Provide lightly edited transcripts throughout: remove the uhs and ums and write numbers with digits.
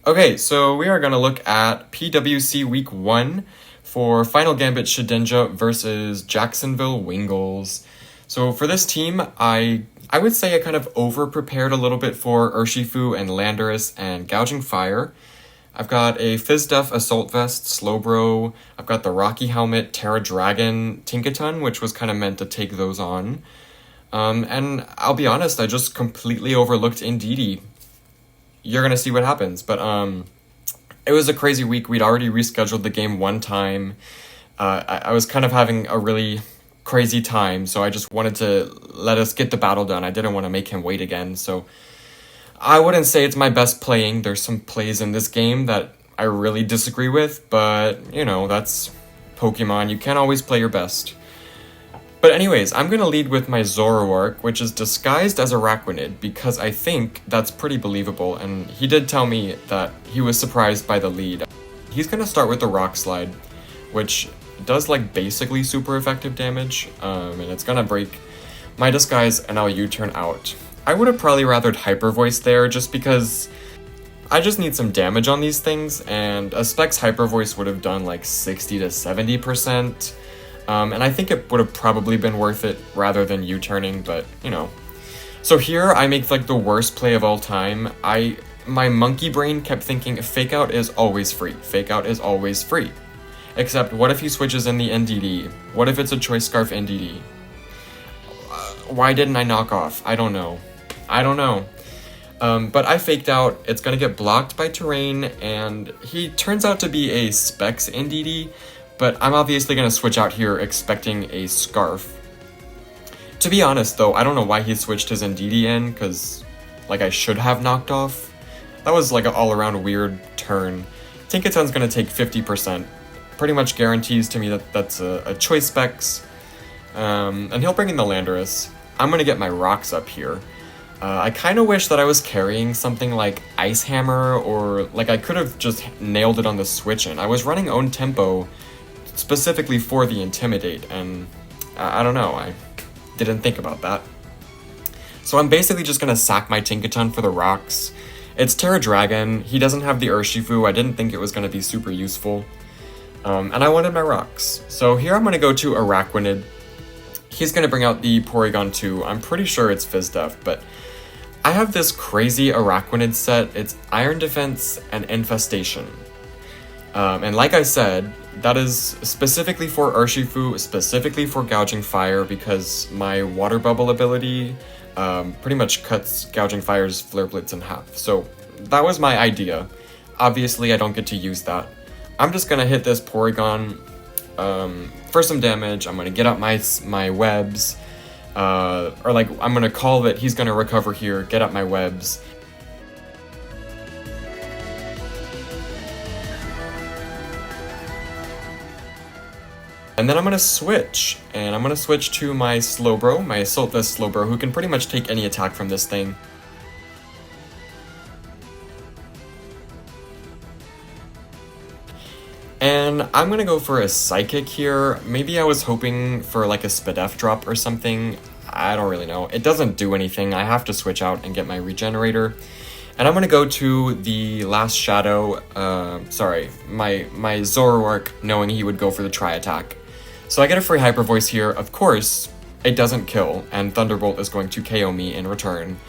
Okay, so we are going to look at PWC Week 1 for Final Gambit Shedinja versus Jacksonville Wingulls. So for this team, I would say I kind of over-prepared a little bit for Urshifu and Landorus and Gouging Fire. I've got a Fizdef Assault Vest, Slowbro. I've got the Rocky Helmet, Terra Dragon, Tinkaton, which was kind of meant to take those on. And I'll be honest, I just completely overlooked Indeedee. You're gonna see what happens, but it was a crazy week. We'd already rescheduled the game one time. I was kind of having a really crazy time, so I just wanted to let us get the battle done. I didn't want to make him wait again, so I wouldn't say it's my best playing. There's some plays in this game that I really disagree with, but, you know, that's Pokemon. You can't always play your best. But anyways, I'm going to lead with my Zoroark, which is disguised as Araquanid, because I think that's pretty believable, and he did tell me that he was surprised by the lead. He's going to start with the Rock Slide, which does, like, basically super effective damage, and it's going to break my disguise, and I'll U-turn out. I would have probably rathered Hyper Voice there, just because I just need some damage on these things, and a Specs Hyper Voice would have done, like, 60 to 70%. And I think it would have probably been worth it rather than U-turning, but, you know. So here, I make, like, the worst play of all time. My monkey brain kept thinking, Fake Out is always free. Fake Out is always free. Except, what if he switches in the Indeedee? What if it's a Choice Scarf Indeedee? Why didn't I knock off? I don't know. But I faked out. It's gonna get blocked by terrain, and he turns out to be a Specs Indeedee. But I'm obviously going to switch out here expecting a Scarf. To be honest, though, I don't know why he switched his Indeedee in, because, like, I should have knocked off. That was, like, an all-around weird turn. Tinkaton's going to take 50%. Pretty much guarantees to me that that's a Choice Specs. And he'll bring in the Landorus. I'm going to get my rocks up here. I kind of wish that I was carrying something like Ice Hammer, or, like, I could have just nailed it on the switch-in. I was running Own Tempo specifically for the Intimidate, and I don't know, I didn't think about that. So I'm basically just gonna sack my Tinkaton for the rocks. It's Terra Dragon, he doesn't have the Urshifu, I didn't think it was gonna be super useful. And I wanted my rocks. So here I'm gonna go to Araquanid. He's gonna bring out the Porygon 2, I'm pretty sure it's Fizdef, but I have this crazy Araquanid set, it's Iron Defense and Infestation. And like I said, that is specifically for Urshifu, specifically for Gouging Fire, because my Water Bubble ability pretty much cuts Gouging Fire's Flare Blitz in half. So that was my idea. Obviously, I don't get to use that. I'm just gonna hit this Porygon for some damage. I'm gonna get out my webs, or like I'm gonna call that he's gonna recover here, get out my webs. And then I'm going to switch, and I'm going to switch to my Slowbro, my Assault Vest Slowbro, who can pretty much take any attack from this thing. And I'm going to go for a Psychic here. Maybe I was hoping for like a Spadef drop or something. I don't really know. It doesn't do anything. I have to switch out and get my Regenerator. And I'm going to go to the last Shadow, my Zoroark, knowing he would go for the Tri-Attack. So I get a free Hyper Voice here. Of course, it doesn't kill, and Thunderbolt is going to KO me in return.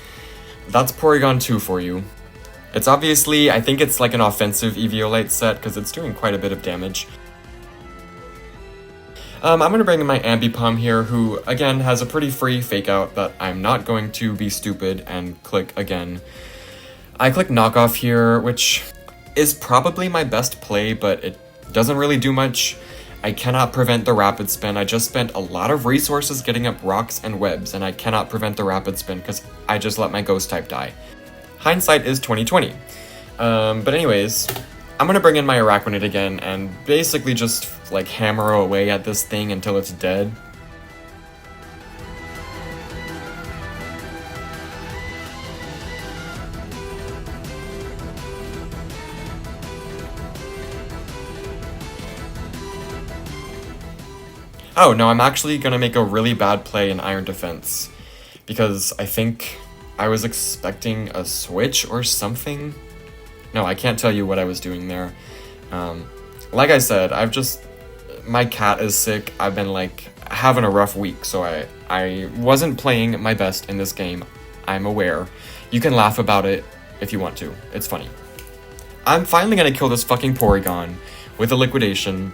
That's Porygon 2 for you. It's obviously, I think it's like an offensive Eviolite set, because it's doing quite a bit of damage. I'm going to bring in my Ambipom here, who, again, has a pretty free Fake Out that I'm not going to be stupid and click again. I click Knockoff here, which is probably my best play, but it doesn't really do much. I cannot prevent the Rapid Spin. I just spent a lot of resources getting up rocks and webs, and I cannot prevent the Rapid Spin because I just let my Ghost type die. Hindsight is 20/20. But anyways, I'm gonna bring in my Araquanid again and basically just like hammer away at this thing until it's dead. Oh, no, I'm actually gonna make a really bad play in Iron Defense, because I think I was expecting a switch or something. No, I can't tell you what I was doing there. Like I said, my cat is sick. I've been like having a rough week, so I wasn't playing my best in this game. I'm aware. You can laugh about it if you want to. It's funny. I'm finally gonna kill this fucking Porygon with a liquidation.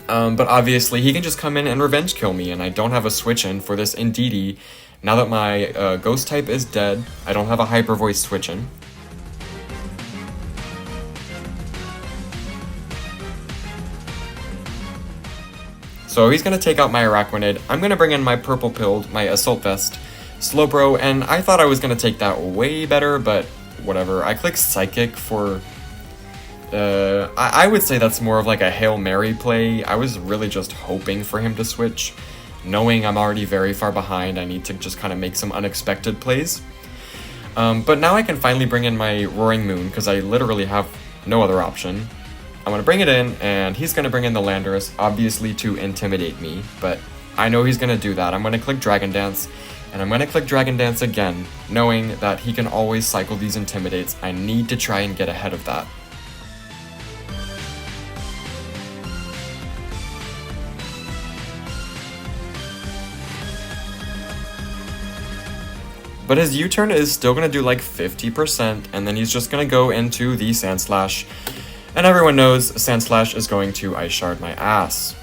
But obviously he can just come in and revenge kill me, and I don't have a switch in for this Indeedee. Now that my ghost type is dead, I don't have a hyper voice switch in. So he's gonna take out my Araquanid. I'm gonna bring in my purple pilled, my Assault Vest, Slowbro, and I thought I was gonna take that way better, but whatever. I clicked Psychic for... I would say that's more of like a Hail Mary play. I was really just hoping for him to switch. Knowing I'm already very far behind, I need to just kind of make some unexpected plays. But now I can finally bring in my Roaring Moon, because I literally have no other option. I'm going to bring it in, and he's going to bring in the Landorus, obviously to intimidate me, but I know he's going to do that. I'm going to click Dragon Dance, and I'm going to click Dragon Dance again, knowing that he can always cycle these Intimidates. I need to try and get ahead of that. But his U-turn is still going to do like 50%, and then he's just going to go into the Sandslash. And everyone knows Sandslash is going to Ice Shard my ass.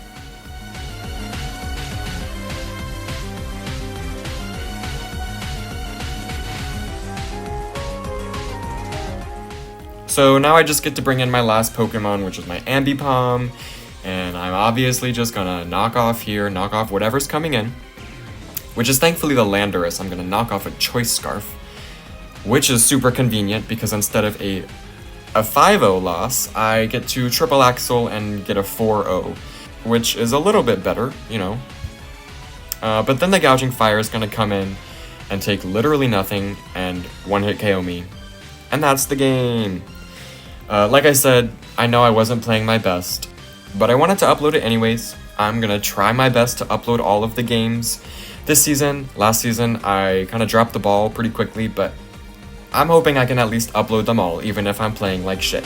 So now I just get to bring in my last Pokemon, which is my Ambipom. And I'm obviously just gonna knock off here, knock off whatever's coming in. Which is thankfully the Landorus. I'm gonna knock off a Choice Scarf. Which is super convenient because instead of a 5-0 loss, I get to triple axle and get a 4-0, which is a little bit better, you know. But then the Gouging Fire is going to come in and take literally nothing and one-hit KO me. And that's the game. Like I said, I know I wasn't playing my best, but I wanted to upload it anyways. I'm going to try my best to upload all of the games this season. Last season, I kind of dropped the ball pretty quickly, but I'm hoping I can at least upload them all, even if I'm playing like shit.